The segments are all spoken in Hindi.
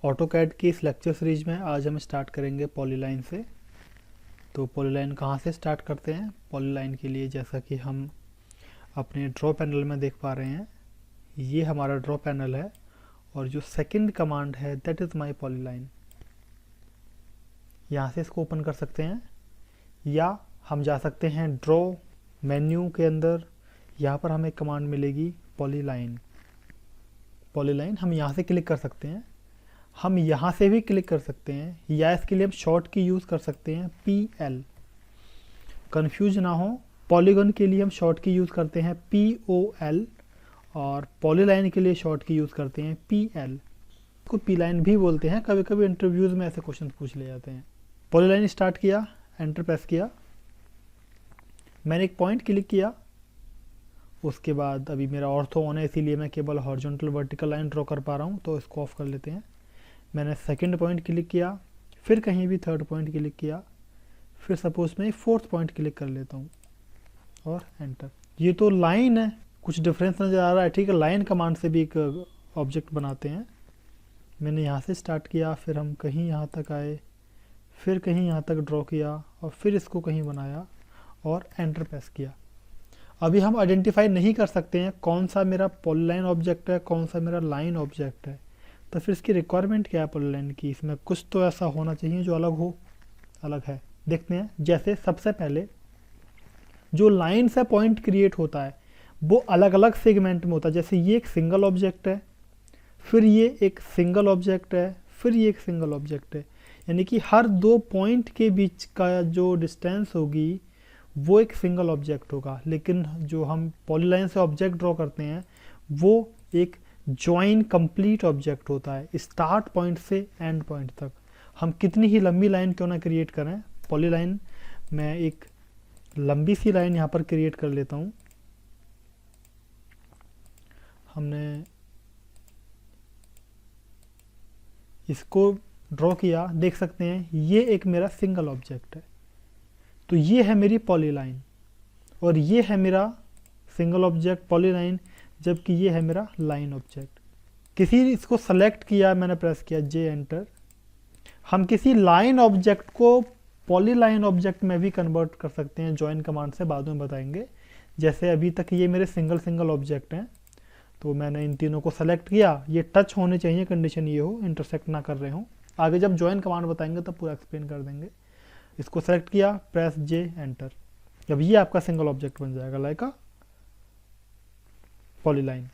ऑटोकैड की इस लेक्चर सीरीज में आज हम स्टार्ट करेंगे पॉलीलाइन से। तो पॉलीलाइन कहाँ से स्टार्ट करते हैं? पॉलीलाइन के लिए जैसा कि हम अपने ड्रॉ पैनल में देख पा रहे हैं, ये हमारा ड्रॉ पैनल है और जो सेकंड कमांड है दैट इज़ माय पॉलीलाइन। यहाँ से इसको ओपन कर सकते हैं या हम जा सकते हैं ड्रॉ मेन्यू के अंदर। यहाँ पर हमें कमांड मिलेगी पॉलीलाइन। पॉलीलाइन हम यहाँ से क्लिक कर सकते हैं, हम यहाँ से भी क्लिक कर सकते हैं या इसके लिए हम शॉर्ट की यूज़ कर सकते हैं PL। कंफ्यूज ना हो, पॉलीगन के लिए हम शॉर्ट की यूज़ करते हैं POL और पॉलीलाइन के लिए शॉर्ट की यूज़ करते हैं PL। को पी लाइन भी बोलते हैं, कभी कभी इंटरव्यूज़ में ऐसे क्वेश्चन पूछ ले जाते हैं। पॉलीलाइन स्टार्ट किया, एंटर प्रेस किया, मैंने एक पॉइंट क्लिक किया। उसके बाद अभी मेरा ऑर्थो ऑन है इसीलिए मैं केवल हॉरिजॉन्टल वर्टिकल लाइन ड्रॉ कर पा रहा हूँ, तो इसको ऑफ कर लेते हैं। मैंने सेकंड पॉइंट क्लिक किया, फिर कहीं भी थर्ड पॉइंट क्लिक किया, फिर सपोज मैं फोर्थ पॉइंट क्लिक कर लेता हूँ और एंटर। ये तो लाइन है, कुछ डिफरेंस नज़र आ रहा है, ठीक है। लाइन कमांड से भी एक ऑब्जेक्ट बनाते हैं। मैंने यहाँ से स्टार्ट किया, फिर हम कहीं यहाँ तक आए, फिर कहीं यहाँ तक ड्रॉ किया और फिर इसको कहीं बनाया और एंटर प्रेस किया। अभी हम आइडेंटिफाई नहीं कर सकते हैं कौन सा मेरा पॉलीलाइन ऑब्जेक्ट है, कौन सा मेरा लाइन ऑब्जेक्ट है। तो फिर इसकी रिक्वायरमेंट क्या है पॉलीलाइन की? इसमें कुछ तो ऐसा होना चाहिए जो अलग हो। अलग है, देखते हैं। जैसे सबसे पहले जो लाइन से पॉइंट क्रिएट होता है वो अलग अलग सेगमेंट में होता है। जैसे ये एक सिंगल ऑब्जेक्ट है, फिर ये एक सिंगल ऑब्जेक्ट है, फिर ये एक सिंगल ऑब्जेक्ट है। यानी कि हर दो पॉइंट के बीच का जो डिस्टेंस होगी वो एक सिंगल ऑब्जेक्ट होगा। लेकिन जो हम पॉलीलाइन से ऑब्जेक्ट ड्रॉ करते हैं वो एक जॉइन कंप्लीट ऑब्जेक्ट होता है, स्टार्ट पॉइंट से एंड पॉइंट तक। हम कितनी ही लंबी लाइन क्यों ना क्रिएट करें, पॉलीलाइन मैं एक लंबी सी लाइन यहाँ पर क्रिएट कर लेता हूँ। हमने इसको ड्रॉ किया, देख सकते हैं ये एक मेरा सिंगल ऑब्जेक्ट है। तो ये है मेरी पॉलीलाइन और ये है मेरा सिंगल ऑब्जेक्ट पॉलीलाइन, जबकि ये है मेरा लाइन ऑब्जेक्ट। किसी इसको सेलेक्ट किया, मैंने प्रेस किया J एंटर। हम किसी लाइन ऑब्जेक्ट को पॉलीलाइन ऑब्जेक्ट में भी कन्वर्ट कर सकते हैं जॉइन कमांड से, बाद में बताएंगे। जैसे अभी तक ये मेरे सिंगल ऑब्जेक्ट हैं, तो मैंने इन तीनों को सेलेक्ट किया। ये टच होने चाहिए, कंडीशन ये हो, इंटरसेक्ट ना कर रहे हो। आगे जब जॉइन कमांड बताएंगे तब पूरा एक्सप्लेन कर देंगे। इसको सेलेक्ट किया, प्रेस J एंटर। अब ये आपका सिंगल ऑब्जेक्ट बन जाएगा लाइक अ पॉलीलाइन।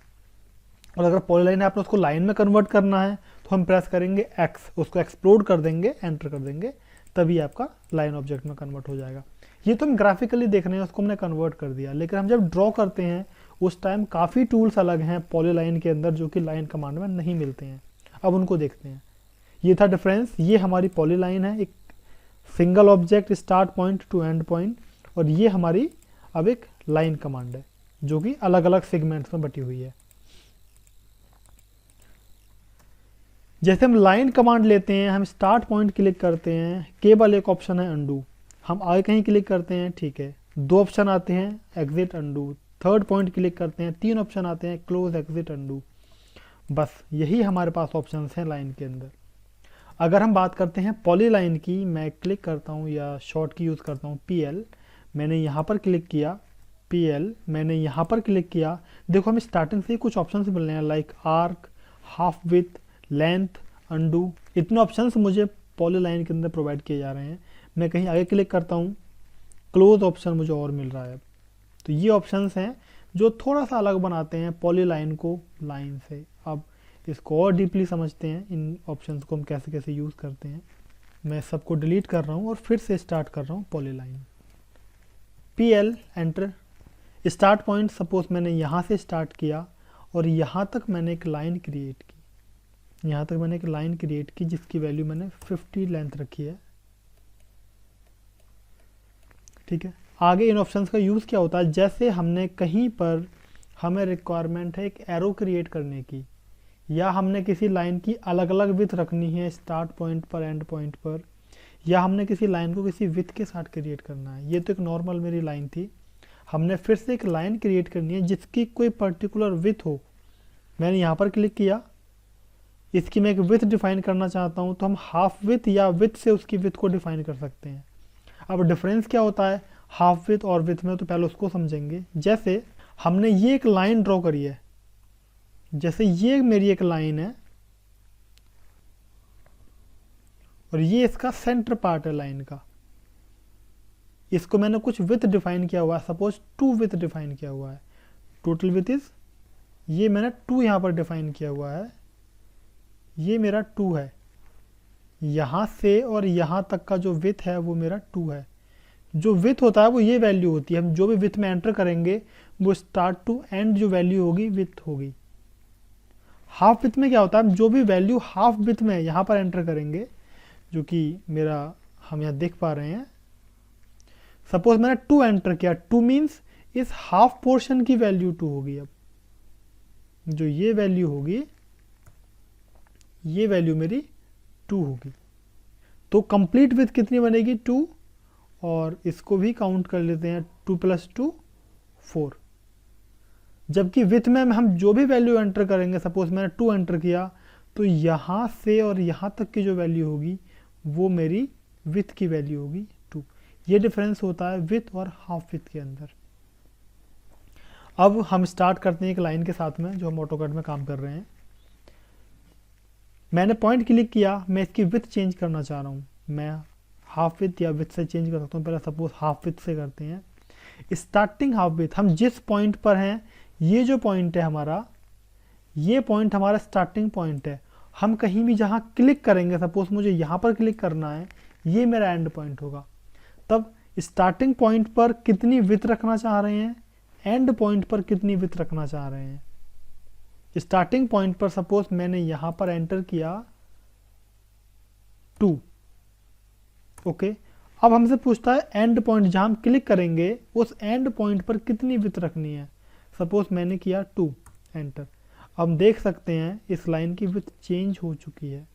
और अगर पॉलीलाइन है आपने उसको लाइन में कन्वर्ट करना है तो हम प्रेस करेंगे X, उसको एक्सप्लोड कर देंगे, एंटर कर देंगे, तभी आपका लाइन ऑब्जेक्ट में कन्वर्ट हो जाएगा। ये तो हम ग्राफिकली देख रहे हैं, उसको हमने कन्वर्ट कर दिया। लेकिन हम जब ड्रॉ करते हैं उस टाइम काफ़ी टूल्स अलग हैं पॉलीलाइन के अंदर जो कि लाइन कमांड में नहीं मिलते हैं। अब उनको देखते हैं। ये था डिफरेंस। ये हमारी पॉलीलाइन है, एक single object start point two and point, और ये हमारी अब एक लाइन कमांड है जो कि अलग अलग सेगमेंट्स में बटी हुई है। जैसे हम लाइन कमांड लेते हैं, हम स्टार्ट पॉइंट क्लिक करते हैं, केवल एक ऑप्शन है अंडू। हम आगे कहीं क्लिक करते हैं, ठीक है, दो ऑप्शन आते हैं, exit undo. Third point click करते हैं, तीन ऑप्शन आते हैं, क्लोज एग्जिट अंडू। बस यही हमारे पास ऑप्शंस हैं लाइन के अंदर। अगर हम बात करते हैं पॉलीलाइन की, मैं क्लिक करता हूँ या शॉर्ट की यूज़ करता हूँ PL। मैंने यहाँ पर क्लिक किया PL, मैंने यहाँ पर क्लिक किया। देखो हमें स्टार्टिंग से ही कुछ ऑप्शंस मिल रहे हैं like arc, half with, length, undo. इतने ऑप्शंस मुझे पॉलीलाइन के अंदर प्रोवाइड किए जा रहे हैं। मैं कहीं आगे क्लिक करता हूँ, क्लोज ऑप्शन मुझे और मिल रहा है। तो ये ऑप्शंस हैं जो थोड़ा सा अलग बनाते हैं पॉलीलाइन को लाइन से। अब इसको और डीपली समझते हैं, इन ऑप्शंस को हम कैसे कैसे यूज़ करते हैं। मैं सबको डिलीट कर रहा हूँ और फिर से स्टार्ट कर रहा हूँ polyline. PL enter. Start point suppose मैंने यहाँ से स्टार्ट किया और यहाँ तक मैंने एक लाइन क्रिएट की। यहाँ तक मैंने एक लाइन क्रिएट की जिसकी वैल्यू मैंने 50 लेंथ रखी है, ठीक है। आगे इन ऑप्शंस का यूज़ क्या होता है? जैसे हमने कहीं पर हमें रिक्वायरमेंट है एक एरो क्रिएट करने की, या हमने किसी लाइन की अलग अलग विथ रखनी है स्टार्ट पॉइंट पर, एंड पॉइंट पर, या हमने किसी लाइन को किसी विथ के साथ क्रिएट करना है। ये तो एक नॉर्मल मेरी लाइन थी, हमने फिर से एक लाइन क्रिएट करनी है जिसकी कोई पर्टिकुलर विथ हो। मैंने यहाँ पर क्लिक किया, इसकी मैं एक विथ डिफाइन करना चाहता हूँ तो हम हाफ विथ या विथ से उसकी विथ को डिफाइन कर सकते हैं। अब डिफरेंस क्या होता है हाफ विथ और विथ में, तो पहले उसको समझेंगे। जैसे हमने ये एक लाइन ड्रॉ करी है, जैसे ये मेरी एक लाइन है और ये इसका सेंटर पार्ट है लाइन का, इसको मैंने कुछ विथ डिफाइन किया हुआ है, सपोज 2 विथ डिफाइन किया हुआ है, टोटल विथ इज, ये मैंने 2 यहाँ पर डिफाइन किया हुआ है, ये मेरा 2 है, यहाँ से और यहाँ तक का जो विथ है वो मेरा 2 है। जो विथ होता है वो ये वैल्यू होती है, हम जो भी विथ में एंटर करेंगे वो स्टार्ट टू एंड जो वैल्यू होगी विथ होगी। हाफ विथ में क्या होता है, हम जो भी वैल्यू हाफ विथ में यहाँ पर एंटर करेंगे, जो कि मेरा हम यहाँ देख पा रहे हैं, सपोज मैंने 2 एंटर किया, 2 मीन्स इस हाफ पोर्शन की वैल्यू 2 होगी। अब जो ये वैल्यू होगी, ये वैल्यू मेरी 2 होगी। तो कंप्लीट विथ कितनी बनेगी 2, और इसको भी काउंट कर लेते हैं, 2 + 2 4। जबकि विथ में हम जो भी वैल्यू एंटर करेंगे, सपोज मैंने 2 एंटर किया, तो यहाँ से और यहाँ तक की जो वैल्यू होगी वो मेरी विथ की वैल्यू होगी 2। ये डिफरेंस होता है विथ और हाफ विथ के अंदर। अब हम स्टार्ट करते हैं एक लाइन के साथ में जो हम ऑटोकैड में काम कर रहे हैं। मैंने पॉइंट क्लिक किया, मैं इसकी विथ चेंज करना चाह रहा हूँ, मैं हाफ विथ या विथ से चेंज कर सकता हूँ। पहले सपोज हाफ विथ से करते हैं। स्टार्टिंग हाफ विथ, हम जिस पॉइंट पर हैं, ये जो पॉइंट है हमारा, ये पॉइंट हमारा स्टार्टिंग पॉइंट है। हम कहीं भी जहाँ क्लिक करेंगे, सपोज मुझे यहाँ पर क्लिक करना है, ये मेरा एंड पॉइंट होगा। तब स्टार्टिंग पॉइंट पर कितनी विथ रखना चाह रहे हैं, एंड पॉइंट पर कितनी विथ रखना चाह रहे हैं। स्टार्टिंग पॉइंट पर सपोज मैंने यहाँ पर एंटर किया 2, ओके। अब हमसे पूछता है एंड पॉइंट, जहाँ हम क्लिक करेंगे उस एंड पॉइंट पर कितनी विथ रखनी है। सपोज मैंने किया 2 एंटर। अब देख सकते हैं इस लाइन की विथ चेंज हो चुकी है।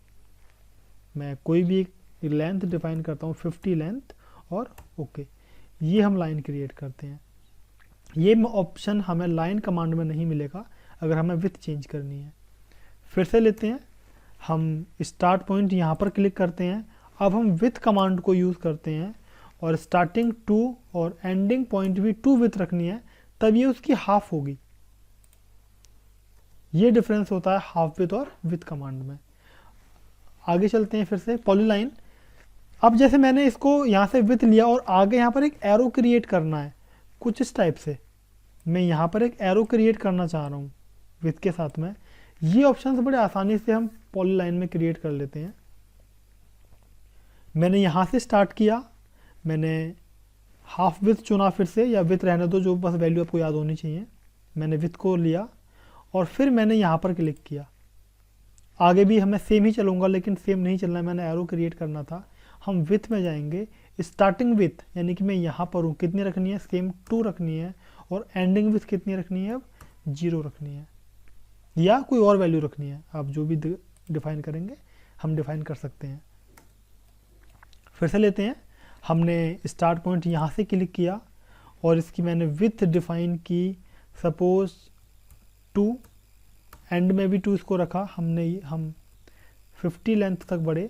मैं कोई भी एक लेंथ डिफाइन करता हूँ, 50 लेंथ, और ओके, ये हम लाइन क्रिएट करते हैं। ये ऑप्शन हमें लाइन कमांड में नहीं मिलेगा अगर हमें विथ चेंज करनी है। फिर से लेते हैं, हम स्टार्ट पॉइंट यहाँ पर क्लिक करते हैं। अब हम विथ कमांड को यूज़ करते हैं और स्टार्टिंग 2 और एंडिंग पॉइंट भी 2 विथ रखनी है, तब ये उसकी हाफ होगी। ये डिफरेंस होता है हाफ विथ और विथ कमांड में। आगे चलते हैं फिर से पॉलीलाइन। अब जैसे मैंने इसको यहाँ से विथ लिया और आगे यहाँ पर एक एरो क्रिएट करना है कुछ इस टाइप से, मैं यहाँ पर एक एरो क्रिएट करना चाह रहा हूँ विथ के साथ में। ये ऑप्शन बड़े आसानी से हम पॉलीलाइन में क्रिएट कर लेते हैं। मैंने यहाँ से स्टार्ट किया, मैंने हाफ विथ चुना, फिर से, या विथ रहने दो, जो बस वैल्यू आपको याद होनी चाहिए। मैंने विथ को लिया और फिर मैंने यहाँ पर क्लिक किया। आगे भी हमें सेम ही चलूँगा, लेकिन सेम नहीं चलना है, मैंने एरो क्रिएट करना था। हम विथ में जाएंगे, स्टार्टिंग विथ यानी कि मैं यहाँ पर हूँ, कितनी रखनी है, सेम 2 रखनी है, और एंडिंग विथ कितनी रखनी है, अब 0 रखनी है, या कोई और वैल्यू रखनी है। आप जो भी डिफाइन करेंगे हम डिफाइन कर सकते हैं। फिर से लेते हैं, हमने स्टार्ट पॉइंट यहाँ से क्लिक किया और इसकी मैंने विथ डिफाइन की, सपोज 2, एंड में भी 2 इसको रखा हमने, हम 50 लेंथ तक बढ़े।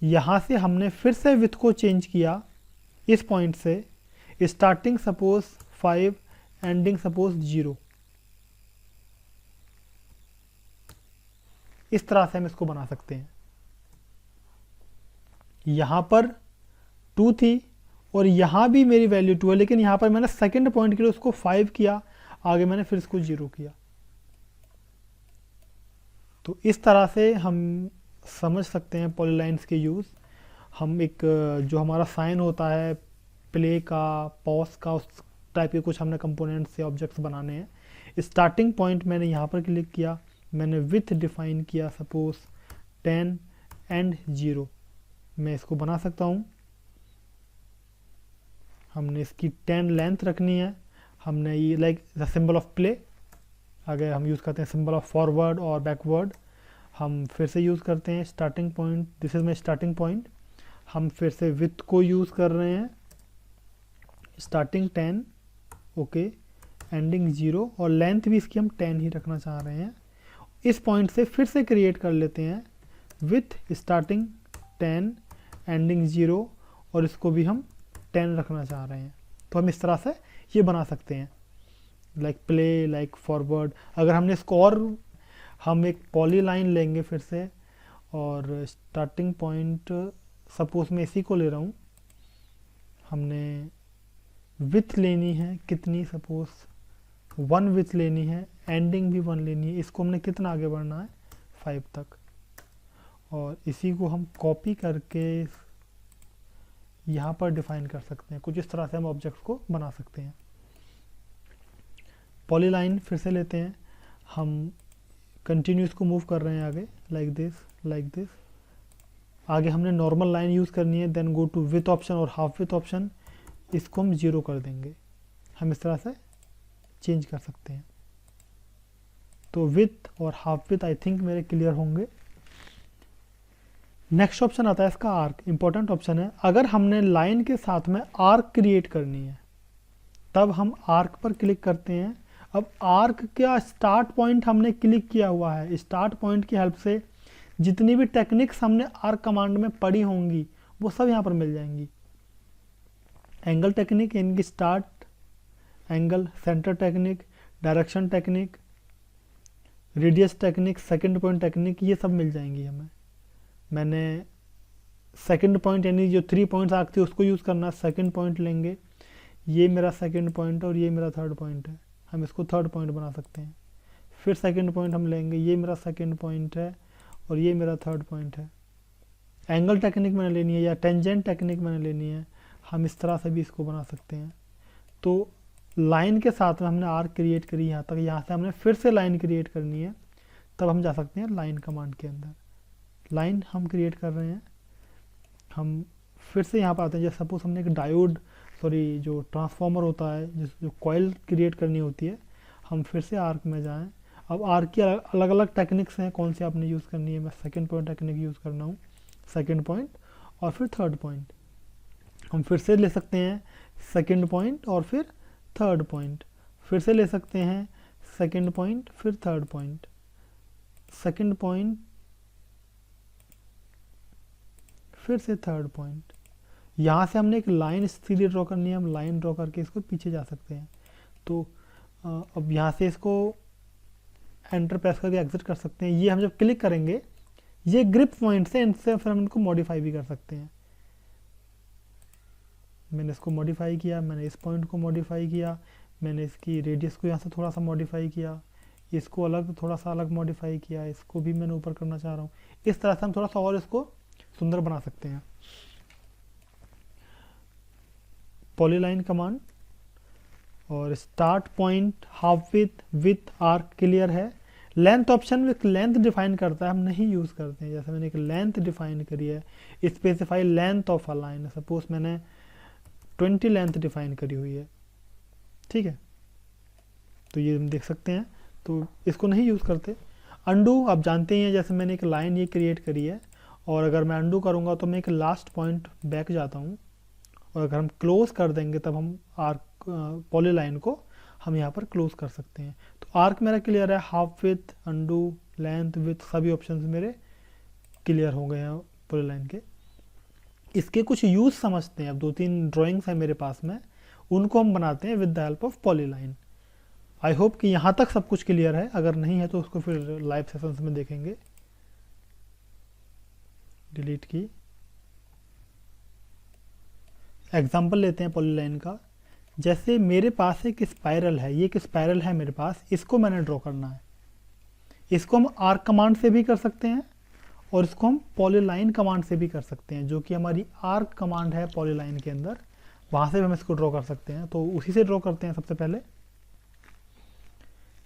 यहाँ से हमने फिर से विथ को चेंज किया इस पॉइंट से, स्टार्टिंग सपोज 5, एंडिंग सपोज 0। इस तरह से हम इसको बना सकते हैं। यहाँ पर 2 थी और यहाँ भी मेरी वैल्यू 2 है, लेकिन यहाँ पर मैंने सेकंड पॉइंट के लिए उसको 5 किया, आगे मैंने फिर इसको 0 किया। तो इस तरह से हम समझ सकते हैं पॉलीलाइंस के यूज़। हम एक जो हमारा साइन होता है प्ले का, पॉज का, उस टाइप के कुछ हमने कंपोनेंट से ऑब्जेक्ट्स बनाने हैं। स्टार्टिंग पॉइंट मैंने यहाँ पर क्लिक किया, मैंने विथ डिफाइन किया सपोज 10 एंड 0। मैं इसको बना सकता हूँ। हमने इसकी 10 लेंथ रखनी है, हमने ये like the symbol of play, अगर हम यूज़ करते हैं सिंबल ऑफ फॉरवर्ड और बैकवर्ड। हम फिर से यूज़ करते हैं starting point, this is my starting point. हम फिर से विथ को यूज़ कर रहे हैं, स्टार्टिंग 10, ओके, एंडिंग 0, और लेंथ भी इसकी हम 10 ही रखना चाह रहे हैं। इस पॉइंट से फिर से क्रिएट कर लेते हैं विथ स्टार्टिंग 10 एंडिंग 0 और इसको भी हम 10 रखना चाह रहे हैं। तो हम इस तरह से ये बना सकते हैं, लाइक प्ले, लाइक फॉरवर्ड। अगर हमने इसको और हम एक पॉली लाइन लेंगे फिर से, और स्टार्टिंग पॉइंट सपोज मैं इसी को ले रहा हूँ, हमने विथ लेनी है कितनी, सपोज 1 विथ लेनी है, एंडिंग भी 1 लेनी है। इसको हमने कितना आगे बढ़ना है, 5 तक। और इसी को हम कॉपी करके यहाँ पर डिफाइन कर सकते हैं। कुछ इस तरह से हम ऑब्जेक्ट्स को बना सकते हैं। पॉलीलाइन फिर से लेते हैं, हम कंटिन्यूस को मूव कर रहे हैं आगे, लाइक दिस लाइक दिस। आगे हमने नॉर्मल लाइन यूज़ करनी है, then go to with option और हाफ विथ ऑप्शन, इसको हम 0 कर देंगे। हम इस तरह से चेंज कर सकते हैं। तो विथ और हाफ विथ आई थिंक मेरे क्लियर होंगे। नेक्स्ट ऑप्शन आता है इसका आर्क, इंपॉर्टेंट ऑप्शन है। अगर हमने लाइन के साथ में आर्क क्रिएट करनी है तब हम आर्क पर क्लिक करते हैं। अब आर्क का स्टार्ट पॉइंट हमने क्लिक किया हुआ है, स्टार्ट पॉइंट की हेल्प से जितनी भी टेक्निक्स हमने आर्क कमांड में पढ़ी होंगी वो सब यहाँ पर मिल जाएंगी। एंगल टेक्निक, इनकी start angle, centre technique, direction technique, radius technique, second point technique, ये सब मिल जाएंगी हमें। मैंने सेकंड पॉइंट यानी जो 3 पॉइंट्स आर्क थे उसको यूज़ करना, सेकंड पॉइंट लेंगे, ये मेरा सेकंड पॉइंट और ये मेरा थर्ड पॉइंट है, हम इसको थर्ड पॉइंट बना सकते हैं। फिर सेकंड पॉइंट हम लेंगे, ये मेरा सेकंड पॉइंट है और ये मेरा थर्ड पॉइंट है। एंगल टेक्निक मैंने लेनी है या टेंजेंट टेक्निक मैंने लेनी है, हम इस तरह से भी इसको बना सकते हैं। तो लाइन के साथ में हमने आर्क क्रिएट करी यहाँ तक, यहाँ से हमने फिर से लाइन क्रिएट करनी है, तब हम जा सकते हैं लाइन कमांड के अंदर। लाइन हम क्रिएट कर रहे हैं, हम फिर से यहाँ पर आते हैं। जैसे सपोज हमने एक डायोड, सॉरी जो ट्रांसफार्मर होता है, जो कॉइल क्रिएट करनी होती है, हम फिर से आर्क में जाएं। अब आर्क की अलग अलग टेक्निक्स हैं, कौन सी आपने यूज़ करनी है। मैं सेकंड पॉइंट टेक्निक यूज़ करना हूँ, सेकंड पॉइंट और फिर थर्ड पॉइंट। हम फिर से ले सकते हैं सेकंड पॉइंट और फिर थर्ड पॉइंट, फिर से ले सकते हैं सेकंड पॉइंट फिर थर्ड पॉइंट, सेकंड पॉइंट फिर से थर्ड पॉइंट। यहाँ से हमने एक लाइन सीधी ड्रॉ करनी है, हम लाइन ड्रॉ करके इसको पीछे जा सकते हैं। तो अब यहाँ से इसको एंटर प्रेस करके एग्जिट कर सकते हैं। ये हम जब क्लिक करेंगे ये ग्रिप पॉइंट से, इनसे फिर हम इनको मॉडिफाई भी कर सकते हैं। मैंने इसको मॉडिफाई किया, मैंने इस पॉइंट को मॉडिफाई किया, मैंने इसकी रेडियस को यहाँ से थोड़ा सा मॉडिफाई किया, इसको अलग थोड़ा सा अलग मॉडिफाई किया, इसको भी मैंने ऊपर करना चाह रहा हूँ। इस तरह से हम थोड़ा सा और इसको सुंदर बना सकते हैं। पॉलीलाइन कमांड और start point, half with arc clear है। Length option with length define करता है, हम नहीं यूज़ करते हैं। जैसे मैंने एक लेंथ डिफाइन करी है, specify length of a line, suppose मैंने 20 लेंथ डिफाइन करी हुई है, ठीक है, तो ये हम देख सकते हैं, तो इसको नहीं यूज़ करते। अंडू आप जानते हैं, जैसे मैंने एक लाइन ये क्रिएट करी है और अगर मैं अंडू करूँगा तो मैं एक लास्ट पॉइंट बैक जाता हूँ, और अगर हम क्लोज कर देंगे तब हम आर्क पॉलीलाइन को हम यहाँ पर क्लोज कर सकते हैं। तो आर्क मेरा क्लियर है, half with, undo, length, with, सभी ऑप्शंस मेरे क्लियर हो गए हैं पॉलीलाइन के। इसके कुछ यूज़ समझते हैं। अब 2-3 ड्राइंग्स हैं मेरे पास में, उनको हम बनाते हैं with the help of polyline. I hope कि यहाँ तक सब कुछ क्लियर है, अगर नहीं है तो उसको फिर लाइव सेशंस में देखेंगे। डिलीट की एग्जाम्पल लेते हैं पॉलीलाइन का। जैसे मेरे पास एक स्पाइरल है, ये एक स्पाइरल है मेरे पास, इसको मैंने ड्रॉ करना है। इसको हम आर्क कमांड से भी कर सकते हैं और इसको हम पॉलीलाइन कमांड से भी कर सकते हैं, जो कि हमारी आर्क कमांड है पॉलीलाइन के अंदर, वहाँ से भी हम इसको ड्रॉ कर सकते हैं। तो उसी से ड्रॉ करते हैं। सबसे पहले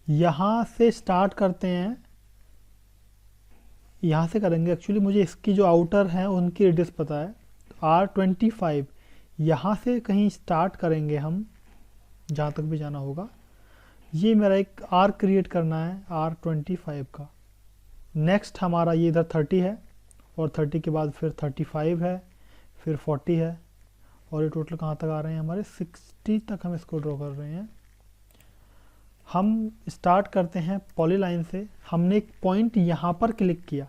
यहाँ से स्टार्ट करते हैं, यहाँ से करेंगे। एक्चुअली मुझे इसकी जो आउटर है उनकी रेडियस पता है, तो R25 यहाँ से कहीं स्टार्ट करेंगे हम, जहाँ तक भी जाना होगा। ये मेरा एक आर्क क्रिएट करना है R25 का। नेक्स्ट हमारा ये इधर 30 है और 30 के बाद फिर 35 है, फिर 40 है, और ये टोटल कहाँ तक आ रहे हैं हमारे 60 तक हम इसको ड्रॉ कर रहे हैं। हम स्टार्ट करते हैं पॉलीलाइन से। हमने एक पॉइंट यहाँ पर क्लिक किया,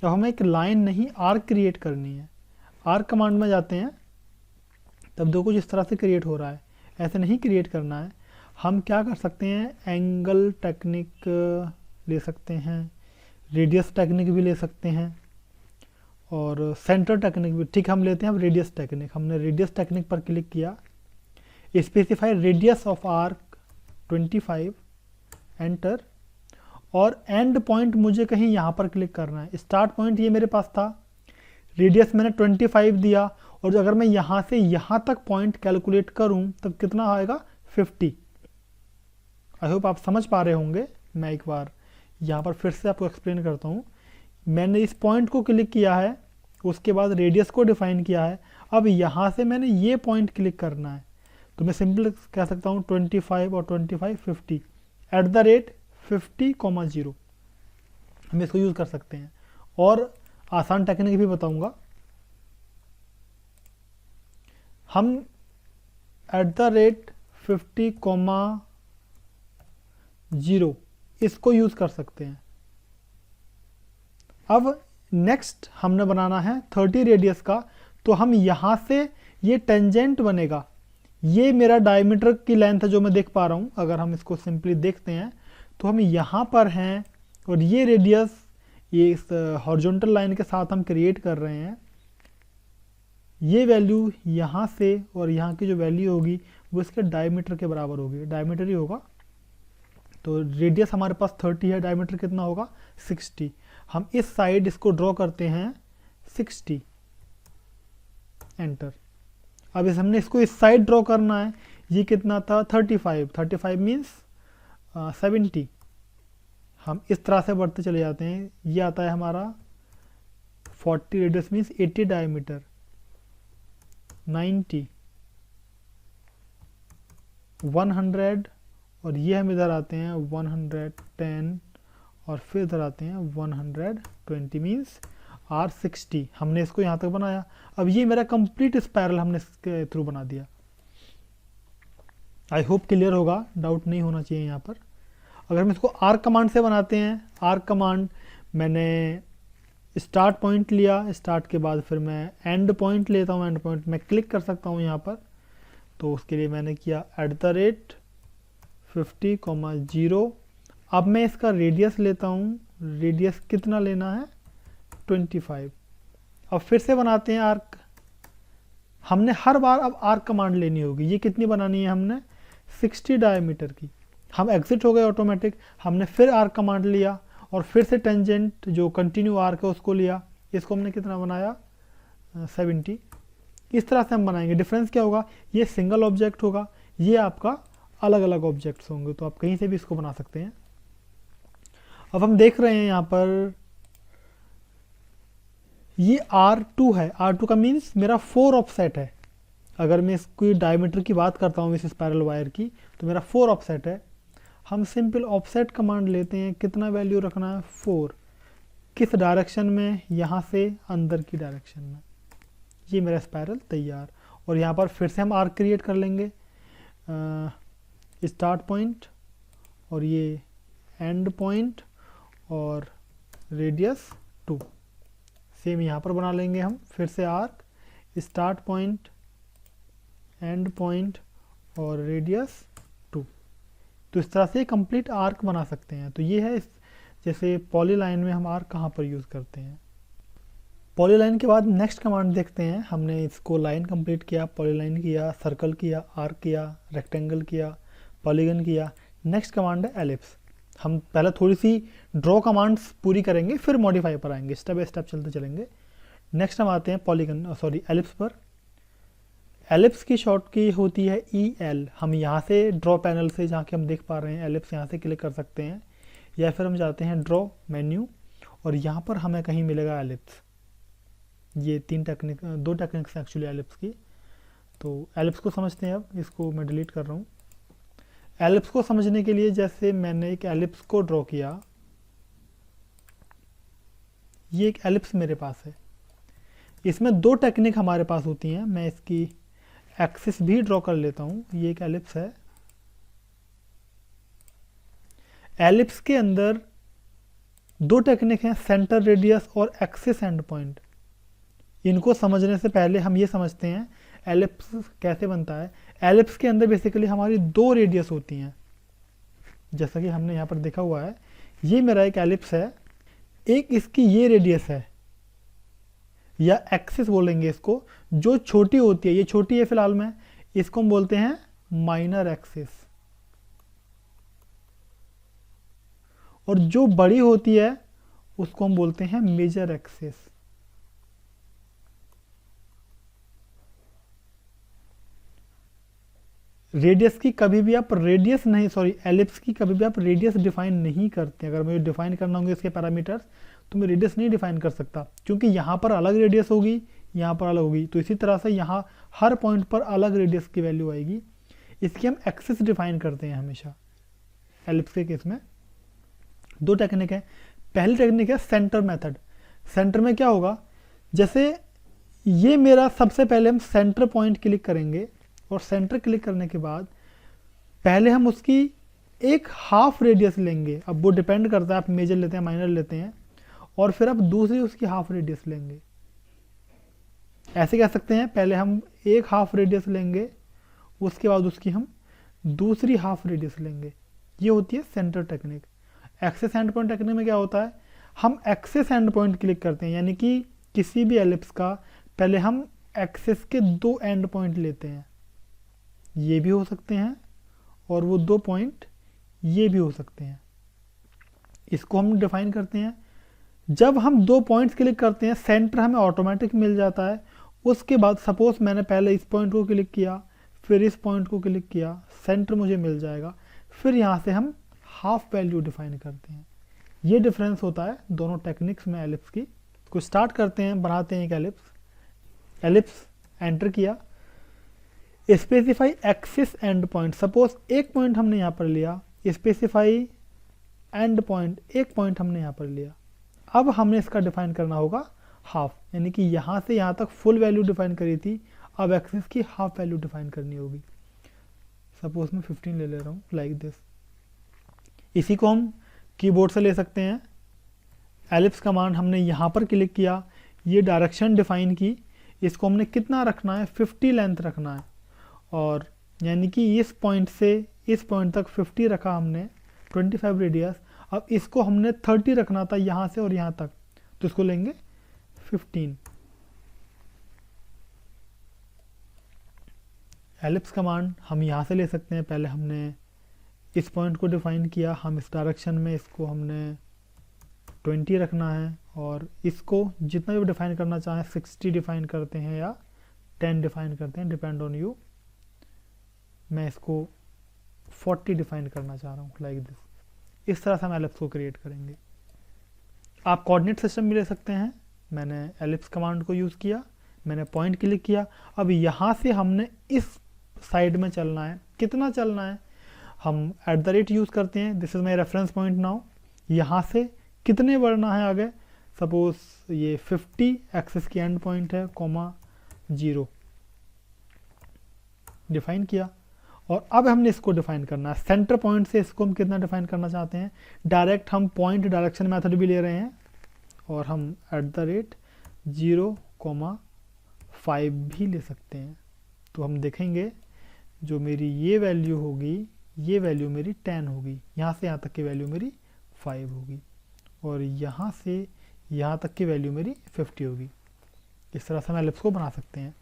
अब हमें एक लाइन नहीं आर्क क्रिएट करनी है। आर्क कमांड में जाते हैं, तब दो कुछ इस तरह से क्रिएट हो रहा है, ऐसे नहीं क्रिएट करना है। हम क्या कर सकते हैं, एंगल टेक्निक ले सकते हैं, रेडियस टेक्निक भी ले सकते हैं, और सेंटर टेक्निक भी। ठीक, हम लेते हैं अब रेडियस टेक्निक। हमने रेडियस टेक्निक पर क्लिक किया, specify radius of arc 25, enter. और एंड पॉइंट मुझे कहीं यहाँ पर क्लिक करना है। स्टार्ट पॉइंट ये मेरे पास था, रेडियस मैंने 25 दिया, और अगर मैं यहाँ से यहाँ तक पॉइंट कैलकुलेट करूँ तब कितना आएगा, 50। आई होप आप समझ पा रहे होंगे। मैं एक बार यहाँ पर फिर से आपको एक्सप्लेन करता हूँ। मैंने इस पॉइंट को क्लिक किया है, उसके बाद रेडियस को डिफाइन किया है। अब यहाँ से मैंने ये पॉइंट क्लिक करना है, तो मैं सिंपल कह सकता हूँ 25 और 25 50 @50,0 हम इसको यूज़ कर सकते हैं। और आसान टेक्निक भी बताऊंगा। हम @50,0 इसको यूज़ कर सकते हैं। अब नेक्स्ट हमने बनाना है 30 रेडियस का, तो हम यहाँ से ये टेंजेंट बनेगा। ये मेरा डायमीटर की लेंथ है जो मैं देख पा रहा हूँ। अगर हम इसको सिंपली देखते हैं तो हम यहाँ पर हैं, और ये रेडियस ये इस हॉरिजॉन्टल लाइन के साथ हम क्रिएट कर रहे हैं। ये वैल्यू यहाँ से और यहाँ की जो वैल्यू होगी वो इसके डायमीटर के बराबर होगी, डायमीटर ही होगा। तो रेडियस हमारे पास 30 है, डायमीटर कितना होगा, 60। हम इस साइड इसको ड्रॉ करते हैं 60, एंटर। अब इस हमने इसको इस साइड ड्रॉ करना है। ये कितना था, 35 मीन्स 70। हम इस तरह से बढ़ते चले जाते हैं। ये आता है हमारा 40 रेडियस मीन्स 80 डायमीटर, 90, 100, और ये हम इधर आते हैं 110, और फिर इधर आते हैं 120 मीन्स R60। हमने इसको यहाँ तक बनाया। अब ये मेरा कंप्लीट स्पायरल हमने इसके थ्रू बना दिया। आई होप क्लियर होगा, डाउट नहीं होना चाहिए यहाँ पर। अगर हम इसको आर्क कमांड से बनाते हैं, आर्क कमांड मैंने स्टार्ट पॉइंट लिया, स्टार्ट के बाद फिर मैं एंड पॉइंट लेता हूँ, एंड पॉइंट मैं क्लिक कर सकता हूँ यहाँ पर। तो उसके लिए मैंने किया @50,0। अब मैं इसका रेडियस लेता हूँ, रेडियस कितना लेना है, 25। अब फिर से बनाते हैं आर्क। हमने हर बार अब आर्क कमांड लेनी होगी। ये कितनी बनानी है हमने, 60 डायमीटर की। हम एग्जिट हो गए ऑटोमेटिक। हमने फिर आर्क कमांड लिया, और फिर से टेंजेंट जो कंटिन्यू आर्क है उसको लिया। इसको हमने कितना बनाया, 70। इस तरह से हम बनाएंगे। डिफरेंस क्या होगा, ये सिंगल ऑब्जेक्ट होगा, ये आपका अलग अलग ऑब्जेक्ट्स होंगे। तो आप कहीं से भी इसको बना सकते हैं। अब हम देख रहे हैं यहाँ पर ये R2 है। R2 का मीन्स मेरा 4 ऑफसेट है। अगर मैं इसकी डायमीटर की बात करता हूँ इस स्पायरल वायर की, तो मेरा 4 ऑफसेट है। हम सिंपल ऑफसेट कमांड लेते हैं, कितना वैल्यू रखना है, 4। किस डायरेक्शन में, यहाँ से अंदर की डायरेक्शन में। ये मेरा स्पायरल तैयार। और यहाँ पर फिर से हम आर्क क्रिएट कर लेंगे, स्टार्ट पॉइंट और ये एंड पॉइंट और रेडियस 2। सेम यहाँ पर बना लेंगे हम फिर से arc, start point, and point और रेडियस 2। तो इस तरह से कंप्लीट आर्क बना सकते हैं। तो ये है जैसे पॉलीलाइन में हम आर्क कहाँ पर यूज़ करते हैं। पॉलीलाइन के बाद नेक्स्ट कमांड देखते हैं। हमने इसको लाइन कंप्लीट किया, पॉलीलाइन किया, सर्कल किया, आर्क किया, रेक्टेंगल किया, पॉलीगन किया। नेक्स्ट कमांड है एलिप्स। हम पहले थोड़ी सी ड्रॉ कमांड्स पूरी करेंगे, फिर मॉडिफाई पर आएंगे, स्टेप बाय स्टेप चलते चलेंगे। नेक्स्ट हम आते हैं एलिप्स पर। एलिप्स की शॉर्ट की होती है EL। हम यहाँ से ड्रॉ पैनल से जहाँ के हम देख पा रहे हैं एलिप्स, यहाँ से क्लिक कर सकते हैं, या फिर हम जाते हैं ड्रॉ मेन्यू और यहाँ पर हमें कहीं मिलेगा एलिप्स। ये दो टेक्निक्स हैं एक्चुअली एलिप्स की। तो एलिप्स को समझते हैं। अब इसको मैं डिलीट कर रहा हूँ। एलिप्स को समझने के लिए जैसे मैंने एक एलिप्स को ड्रॉ किया, ये एक एलिप्स मेरे पास है। इसमें दो टेक्निक हमारे पास होती हैं। मैं इसकी एक्सिस भी ड्रॉ कर लेता हूँ। ये एक एलिप्स है, एलिप्स के अंदर दो टेक्निक हैं, सेंटर रेडियस और एक्सिस एंड पॉइंट। इनको समझने से पहले हम ये समझते हैं एलिप्स कैसे बनता है। एलिप्स के अंदर बेसिकली हमारी दो रेडियस होती हैं, जैसा कि हमने यहाँ पर देखा हुआ है। ये मेरा एक एलिप्स है, एक इसकी ये रेडियस है या एक्सिस बोलेंगे इसको, जो छोटी होती है, ये छोटी है फिलहाल में, इसको हम बोलते हैं माइनर एक्सिस, और जो बड़ी होती है उसको हम बोलते हैं मेजर एक्सिस। रेडियस की कभी भी आप रेडियस नहीं, सॉरी एलिप्स की कभी भी आप रेडियस डिफाइन नहीं करते। अगर मुझे डिफाइन करना होंगे इसके पैरामीटर्स तो मैं रेडियस नहीं डिफाइन कर सकता, क्योंकि यहाँ पर अलग रेडियस होगी, यहाँ पर अलग होगी। तो इसी तरह से यहाँ हर पॉइंट पर अलग रेडियस की वैल्यू आएगी। इसकी हम एक्सिस डिफाइन करते हैं हमेशा। एलिप्स के केस में दो टेक्निक है। पहली टेक्निक है सेंटर मेथड। सेंटर में क्या होगा, जैसे ये मेरा, सबसे पहले हम सेंटर पॉइंट क्लिक करेंगे और सेंटर क्लिक करने के बाद पहले हम उसकी एक हाफ रेडियस लेंगे। अब वो डिपेंड करता है आप मेजर लेते हैं माइनर लेते हैं, और फिर आप दूसरी उसकी हाफ रेडियस लेंगे। ऐसे कह सकते हैं, पहले हम एक हाफ रेडियस लेंगे, उसके बाद उसकी हम दूसरी हाफ रेडियस लेंगे। ये होती है centre technique. Axis and point technique में क्या होता है, हम एक्सिस एंड पॉइंट क्लिक करते हैं, यानी कि किसी भी एलिप्स का पहले हम एक्सिस के दो एंड पॉइंट लेते हैं। ये भी हो सकते हैं और वो दो पॉइंट ये भी हो सकते हैं। इसको हम डिफाइन करते हैं। जब हम दो पॉइंट्स क्लिक करते हैं, सेंटर हमें ऑटोमेटिक मिल जाता है। उसके बाद सपोज मैंने पहले इस पॉइंट को क्लिक किया, फिर इस पॉइंट को क्लिक किया, सेंटर मुझे मिल जाएगा। फिर यहाँ से हम हाफ वैल्यू डिफाइन करते हैं। ये डिफरेंस होता है दोनों टेक्निक्स में एलिप्स की। को स्टार्ट करते हैं, बनाते हैं एक एलिप्स। एलिप्स एंटर किया, specify axis and point. Suppose एक पॉइंट हमने यहाँ पर लिया, स्पेसिफाई एंड पॉइंट, एक पॉइंट हमने यहाँ पर लिया। अब हमने इसका डिफाइन करना होगा हाफ, यानी कि यहाँ से यहाँ तक फुल वैल्यू डिफाइन करी थी, अब एक्सिस की हाफ वैल्यू डिफाइन करनी होगी। सपोज मैं 15 ले रहा हूँ, लाइक दिस। इसी को हम कीबोर्ड से ले सकते हैं। एलिप्स कमांड हमने यहाँ पर क्लिक किया, ये डायरेक्शन डिफाइन की, इसको हमने कितना रखना है, 50 लेंथ रखना है, और यानी कि इस पॉइंट से इस पॉइंट तक 50 रखा हमने, 25 रेडियस। अब इसको हमने 30 रखना था यहाँ से और यहाँ तक, तो इसको लेंगे 15। एलिप्स कमांड हम यहाँ से ले सकते हैं। पहले हमने इस पॉइंट को डिफाइन किया, हम इस डायरेक्शन में इसको हमने 20 रखना है, और इसको जितना भी डिफाइन करना चाहें 60 डिफाइन करते हैं या 10 डिफाइन करते हैं, डिपेंड ऑन यू। मैं इसको 40 डिफाइन करना चाह रहा हूँ, लाइक दिस। इस तरह से हम एलिप्स को क्रिएट करेंगे। आप कोऑर्डिनेट सिस्टम भी ले सकते हैं। मैंने एलिप्स कमांड को यूज़ किया, मैंने पॉइंट क्लिक किया। अब यहाँ से हमने इस साइड में चलना है, कितना चलना है, हम @ यूज़ करते हैं। This is my reference point now. यहाँ से कितने बढ़ना है आगे, सपोज ये 50 एक्सिस की एंड पॉइंट है, कॉमा 0 डिफाइन किया। और अब हमने इसको डिफाइन करना है सेंटर पॉइंट से। इसको हम कितना डिफाइन करना चाहते हैं, डायरेक्ट हम पॉइंट डायरेक्शन मेथड भी ले रहे हैं, और हम @0,5 भी ले सकते हैं। तो हम देखेंगे जो मेरी ये वैल्यू होगी, ये वैल्यू मेरी 10 होगी, यहाँ से यहाँ तक की वैल्यू मेरी 5 होगी, और यहाँ से यहाँ तक की वैल्यू मेरी 50 होगी। इस तरह से हम एलिप्स को बना सकते हैं।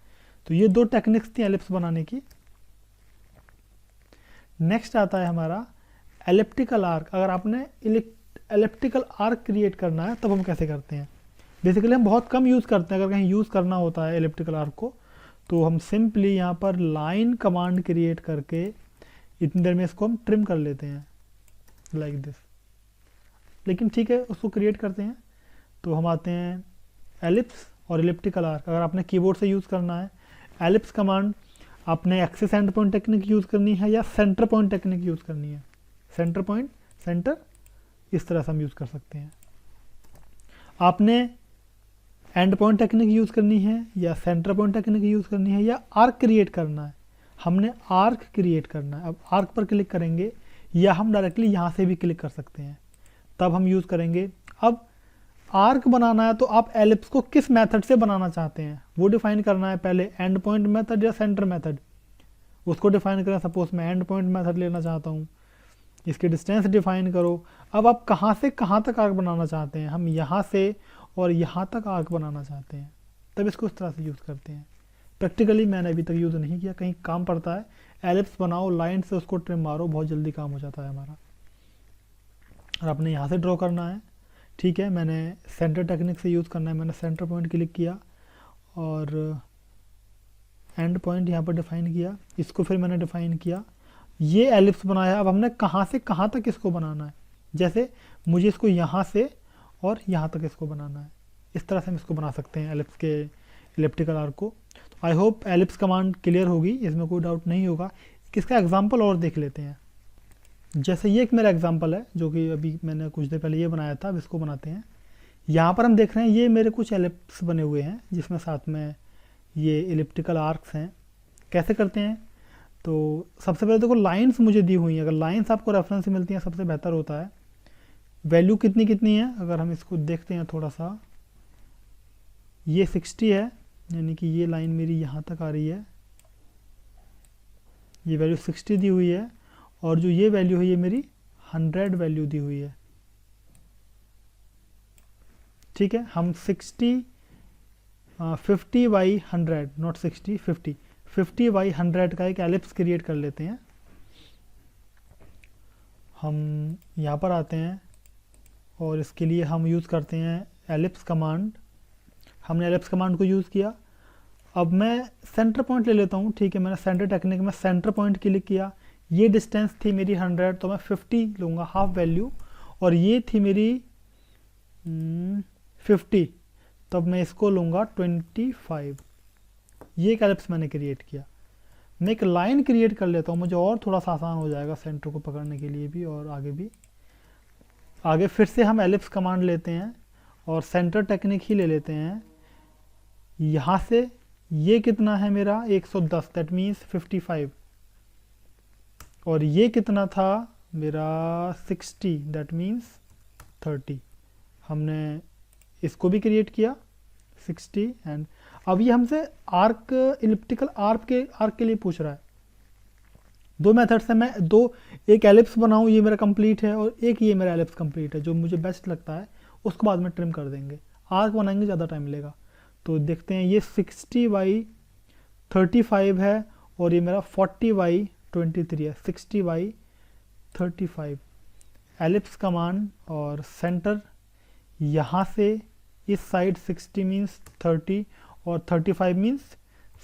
तो ये दो टेक्निक्स थी एलिप्स बनाने की। नेक्स्ट आता है हमारा एलिप्टिकल आर्क। अगर आपने एलिप्टिकल आर्क क्रिएट करना है तब हम कैसे करते हैं। बेसिकली हम बहुत कम यूज़ करते हैं। अगर कहीं यूज़ करना होता है एलिप्टिकल आर्क को, तो हम सिंपली यहाँ पर लाइन कमांड क्रिएट करके इतनी देर में इसको हम ट्रिम कर लेते हैं, लाइक दिस। लेकिन ठीक है, उसको क्रिएट करते हैं। तो हम आते हैं एलिप्स और एलिप्टिकल आर्क। अगर आपने कीबोर्ड से यूज़ करना है एलिप्स कमांड, आपने axis and point technique use करनी है या सेंटर पॉइंट टेक्निक यूज़ करनी है। सेंटर पॉइंट, सेंटर, इस तरह से हम यूज़ कर सकते हैं। आपने एंड पॉइंट टेक्निक यूज़ करनी है या सेंटर पॉइंट टेक्निक यूज़ करनी है या आर्क क्रिएट करना है। हमने आर्क क्रिएट करना है। अब आर्क पर क्लिक करेंगे, या हम डायरेक्टली यहाँ से भी क्लिक कर सकते हैं, तब हम यूज़ करेंगे। अब आर्क बनाना है तो आप एलिप्स को किस मेथड से बनाना चाहते हैं वो डिफाइन करना है पहले, एंड पॉइंट मेथड या सेंटर मेथड, उसको डिफाइन करें। सपोज मैं एंड पॉइंट मेथड लेना चाहता हूँ, इसकी डिस्टेंस डिफाइन करो। अब आप कहाँ से कहाँ तक आर्क बनाना चाहते हैं, हम यहाँ से और यहाँ तक आर्क बनाना चाहते हैं, तब इसको इस तरह से यूज़ करते हैं। प्रैक्टिकली मैंने अभी तक यूज़ नहीं किया, कहीं काम पड़ता है एलिप्स बनाओ, लाइन से उसको ट्रिम मारो, बहुत जल्दी काम हो जाता है हमारा। और आपने यहाँ से ड्रॉ करना है, ठीक है। मैंने सेंटर टेक्निक से यूज़ करना है, मैंने सेंटर पॉइंट क्लिक किया और एंड पॉइंट यहाँ पर डिफाइन किया, इसको फिर मैंने डिफाइन किया, ये एलिप्स बनाया। अब हमने कहाँ से कहाँ तक इसको बनाना है, जैसे मुझे इसको यहाँ से और यहाँ तक इसको बनाना है, इस तरह से हम इसको बना सकते हैं एलिप्स के इलिप्टिकल आर्क को। तो I hope ellipse command clear होगी, इसमें कोई डाउट नहीं होगा। इसका एग्जांपल और देख लेते हैं। जैसे ये एक मेरा एग्जांपल है जो कि अभी मैंने कुछ देर पहले ये बनाया था, अब इसको बनाते हैं। यहाँ पर हम देख रहे हैं ये मेरे कुछ एलिप्स बने हुए हैं जिसमें साथ में ये इलिप्टिकल आर्क्स हैं। कैसे करते हैं, तो सबसे पहले देखो लाइंस मुझे दी हुई हैं, अगर लाइंस आपको रेफरेंस से मिलती हैं सबसे बेहतर होता है। वैल्यू कितनी कितनी है, अगर हम इसको देखते हैं थोड़ा सा, ये 60 है, यानी कि ये लाइन मेरी यहाँ तक आ रही है, ये वैल्यू 60 दी हुई है, और जो ये वैल्यू है ये मेरी 100 वैल्यू दी हुई है, ठीक है। हम 50 बाई 100, नॉट 60, 50 बाई 100 का एक एलिप्स क्रिएट कर लेते हैं। हम यहाँ पर आते हैं और इसके लिए हम यूज़ करते हैं एलिप्स कमांड। हमने एलिप्स कमांड को यूज़ किया। अब मैं सेंटर पॉइंट ले लेता हूँ, ठीक है। मैंने सेंटर टेक्निक में सेंटर पॉइंट क्लिक किया, ये डिस्टेंस थी मेरी 100, तो मैं 50 लूँगा, हाफ वैल्यू, और ये थी मेरी 50, तब मैं इसको लूँगा 25। ये एक एलिप्स मैंने क्रिएट किया। मैं एक लाइन क्रिएट कर लेता हूँ, मुझे और थोड़ा सा आसान हो जाएगा सेंटर को पकड़ने के लिए भी, और आगे भी। आगे फिर से हम एलिप्स कमांड लेते हैं और सेंटर टेक्निक ही ले लेते हैं। यहाँ से ये कितना है मेरा 110, दैट मीन्स 55, और ये कितना था मेरा 60, दैट मीन्स 30। हमने इसको भी क्रिएट किया 60, एंड अब ये हमसे आर्क, इलिप्टिकल आर्क के लिए पूछ रहा है। दो मेथड से मैं एक एलिप्स बनाऊं, ये मेरा कंप्लीट है, और एक ये मेरा एलिप्स कंप्लीट है, जो मुझे बेस्ट लगता है उसको बाद में ट्रिम कर देंगे। आर्क बनाएंगे ज़्यादा टाइम लेगा। तो देखते हैं, ये 60 बाई 35 है और ये मेरा 40 बाई 23 है, 60 बाई 35। एलिप्स कमांड और सेंटर, यहाँ से इस साइड 60 मीन्स 30 और 35 मीन्स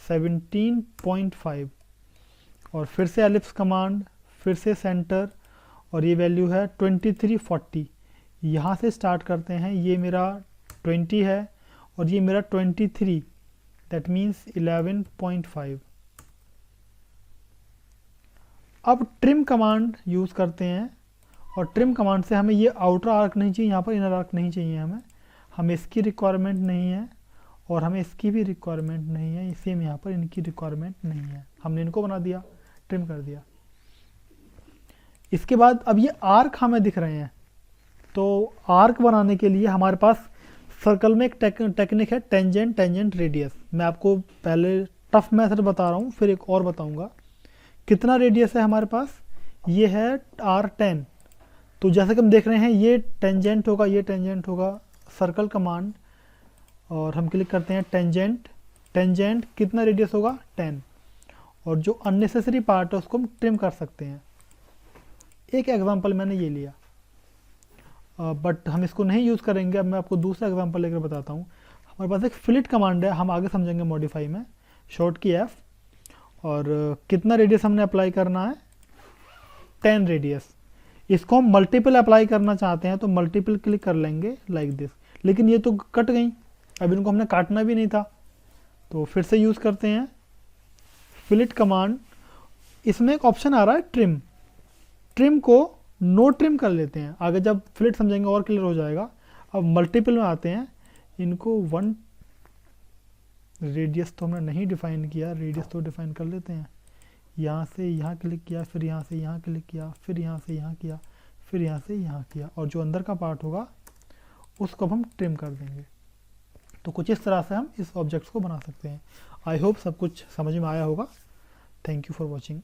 17.5, और फिर से एलिप्स कमांड, फिर से सेंटर, और ये वैल्यू है 2340। यहाँ से स्टार्ट करते हैं, ये मेरा 20 है और ये मेरा 23, दैट मीन्स 11.5। अब ट्रिम कमांड यूज़ करते हैं, और ट्रिम कमांड से हमें ये आउटर आर्क नहीं चाहिए, यहाँ पर इनर आर्क नहीं चाहिए हमें इसकी रिक्वायरमेंट नहीं है, और हमें इसकी भी रिक्वायरमेंट नहीं है, सेम यहाँ पर इनकी रिक्वायरमेंट नहीं है। हमने इनको बना दिया, ट्रिम कर दिया। इसके बाद अब ये आर्क हमें दिख रहे हैं, तो आर्क बनाने के लिए हमारे पास सर्कल में एक टेक्निक है टेंजेंट, टेंजेंट रेडियस। मैं आपको पहले टफ मेथड बता रहा हूँ, फिर एक और बताऊँगा। कितना रेडियस है हमारे पास, ये है R10। तो जैसे कि हम देख रहे हैं ये टेंजेंट होगा, ये टेंजेंट होगा, सर्कल कमांड, और हम क्लिक करते हैं टेंजेंट। टेंजेंट कितना रेडियस होगा 10, और जो अननेसेसरी पार्ट है उसको हम ट्रिम कर सकते हैं। एक एग्जांपल मैंने ये लिया, बट हम इसको नहीं यूज़ करेंगे। अब मैं आपको दूसरा एग्जांपल लेकर बताता हूँ। हमारे पास एक फिलिट कमांड है, हम आगे समझेंगे मॉडिफाई में, शॉर्ट की F, और कितना रेडियस हमने अप्लाई करना है 10 रेडियस। इसको हम मल्टीपल अप्लाई करना चाहते हैं तो मल्टीपल क्लिक कर लेंगे लाइक दिस, लेकिन ये तो कट गई, अब इनको हमने काटना भी नहीं था। तो फिर से यूज़ करते हैं फिलिट कमांड। इसमें एक ऑप्शन आ रहा है ट्रिम, ट्रिम को नो ट्रिम कर लेते हैं, आगे जब फिलिट समझेंगे और क्लियर हो जाएगा। अब मल्टीपल में आते हैं, इनको 1 रेडियस तो हमने नहीं डिफाइन किया, रेडियस तो डिफाइन कर लेते हैं। यहाँ से यहाँ क्लिक किया, फिर यहाँ से यहाँ क्लिक किया, फिर यहाँ से यहाँ किया, फिर यहाँ से यहाँ किया, और जो अंदर का पार्ट होगा उसको अब हम ट्रिम कर देंगे। तो कुछ इस तरह से हम इस ऑब्जेक्ट्स को बना सकते हैं। आई होप सब कुछ समझ में आया होगा। Thank you for watching.